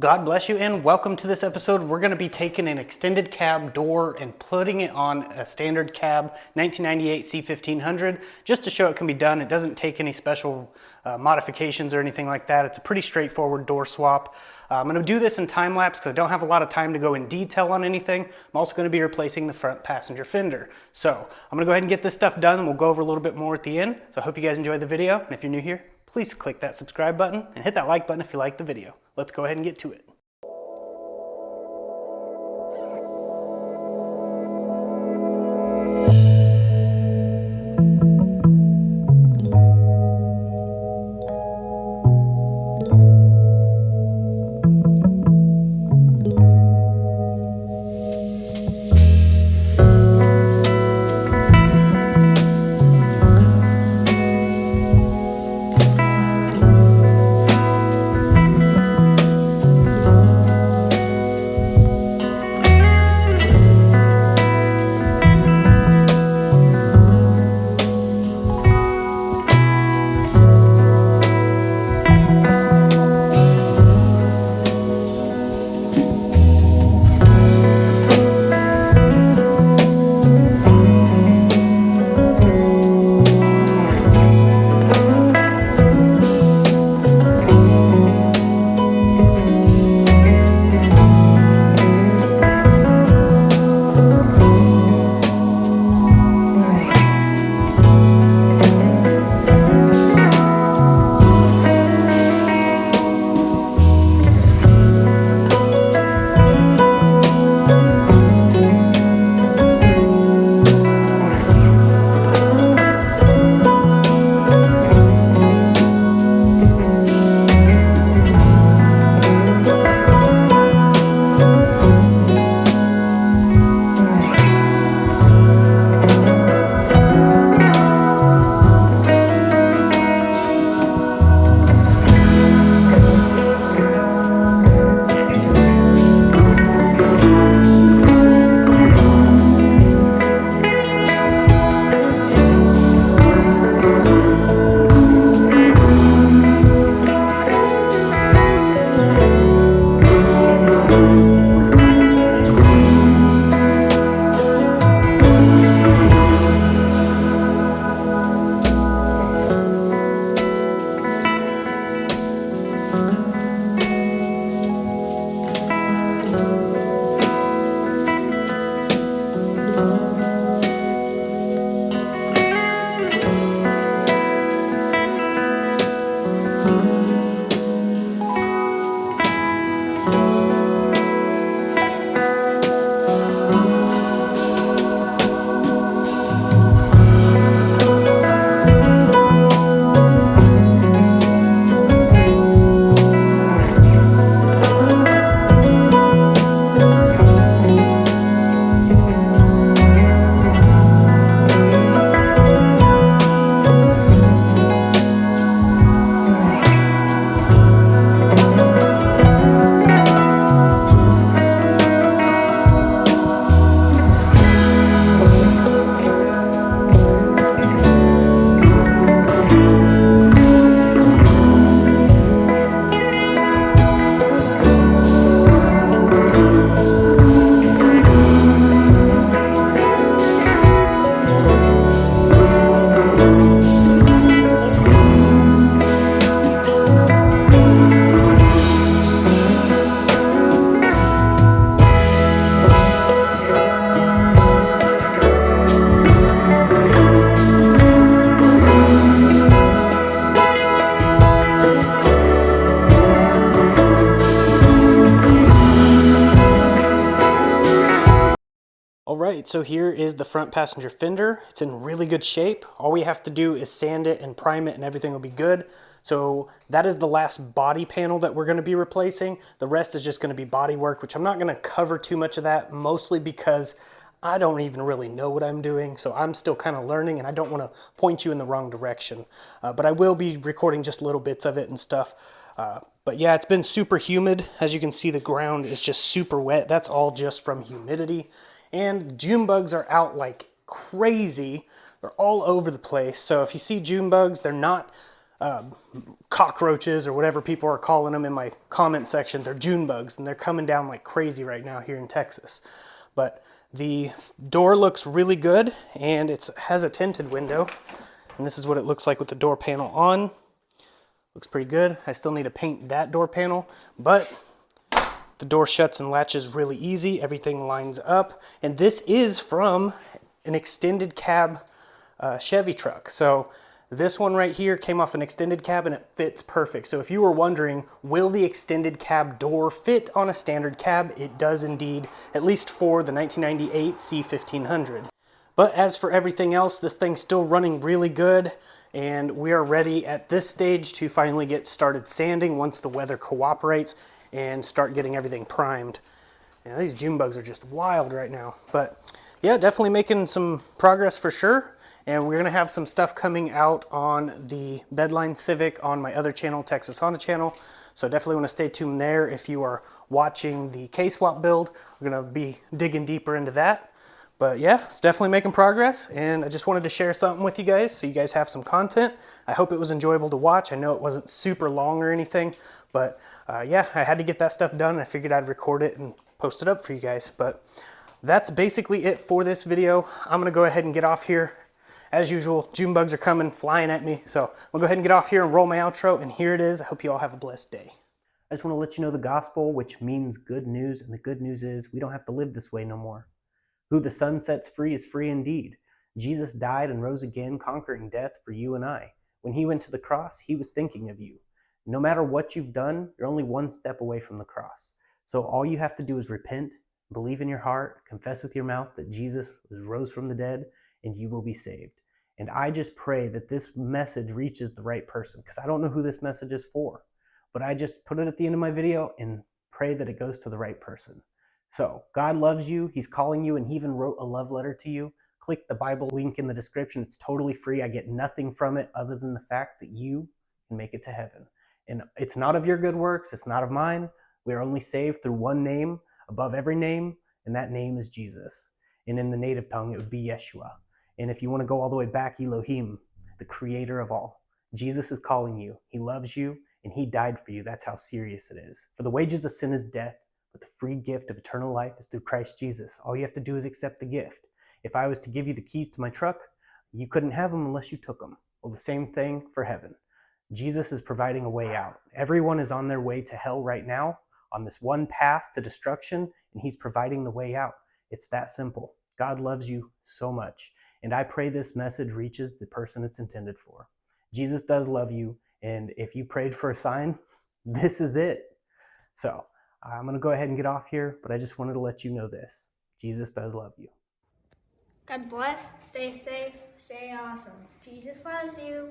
God bless you and welcome to this episode. We're going to be taking an extended cab door and putting it on a standard cab 1998 C1500 just to show it can be done. It doesn't take any special modifications or anything like that. It's a pretty straightforward door swap. I'm going to do this in time lapse because I don't have a lot of time to go in detail on anything. I'm also going to be replacing the front passenger fender. So I'm going to go ahead and get this stuff done and we'll go over a little bit more at the end. So I hope you guys enjoyed the video. And if you're new here, please click that subscribe button and hit that like button if you like the video. Let's go ahead and get to it. Alright, so here is the front passenger fender. It's in really good shape. All we have to do is sand it and prime it and everything will be good. So that is the last body panel that we're going to be replacing. The rest is just going to be body work, which I'm not going to cover too much of that, mostly because I don't even really know what I'm doing. So I'm still kind of learning and I don't want to point you in the wrong direction. But I will be recording just little bits of it and stuff. But yeah, it's been super humid. As you can see, the ground is just super wet. That's all just from humidity. And June bugs are out like crazy. They're all over the place. So if you see June bugs, they're not cockroaches or whatever people are calling them in my comment section. They're June bugs, and they're coming down like crazy right now here in Texas. But the door looks really good, and it has a tinted window, and this is what it looks like with the door panel on. Looks pretty good. I still need to paint that door panel, but the door shuts and latches really easy. Everything lines up, and this is from an extended cab Chevy truck. So this one right here came off an extended cab and it fits perfect. So if you were wondering, will the extended cab door fit on a standard cab? It does indeed, at least for the 1998 C1500. But as for everything else, this thing's still running really good, and we are ready at this stage to finally get started sanding once the weather cooperates and start getting everything primed. Yeah, these June bugs are just wild right now. But yeah, definitely making some progress for sure. And we're gonna have some stuff coming out on the BESTLINE Civic on my other channel, Texas Honda channel. So definitely wanna stay tuned there if you are watching the K-swap build. We're gonna be digging deeper into that. But yeah, it's definitely making progress, and I just wanted to share something with you guys so you guys have some content. I hope it was enjoyable to watch. I know it wasn't super long or anything, but yeah, I had to get that stuff done, and I figured I'd record it and post it up for you guys. But that's basically it for this video. I'm gonna go ahead and get off here. As usual, June bugs are coming, flying at me. So we'll go ahead and get off here and roll my outro, and here it is. I hope you all have a blessed day. I just want to let you know the gospel, which means good news, and the good news is we don't have to live this way no more. Who the sun sets free is free indeed. Jesus died and rose again, conquering death for you and I. When he went to the cross, he was thinking of you. No matter what you've done, you're only one step away from the cross. So all you have to do is repent, believe in your heart, confess with your mouth that Jesus rose from the dead, and you will be saved. And I just pray that this message reaches the right person, because I don't know who this message is for. But I just put it at the end of my video and pray that it goes to the right person. So God loves you. He's calling you, and he even wrote a love letter to you. Click the Bible link in the description. It's totally free. I get nothing from it other than the fact that you can make it to heaven. And it's not of your good works. It's not of mine. We are only saved through one name above every name, and that name is Jesus. And in the native tongue, it would be Yeshua. And if you want to go all the way back, Elohim, the creator of all. Jesus is calling you. He loves you, and he died for you. That's how serious it is. For the wages of sin is death, but the free gift of eternal life is through Christ Jesus. All you have to do is accept the gift. If I was to give you the keys to my truck, you couldn't have them unless you took them. Well, the same thing for heaven. Jesus is providing a way out. Everyone is on their way to hell right now, on this one path to destruction, and he's providing the way out. It's that simple. God loves you so much. And I pray this message reaches the person it's intended for. Jesus does love you, and if you prayed for a sign, this is it. So I'm going to go ahead and get off here, but I just wanted to let you know this. Jesus does love you. God bless, stay safe, stay awesome. Jesus loves you.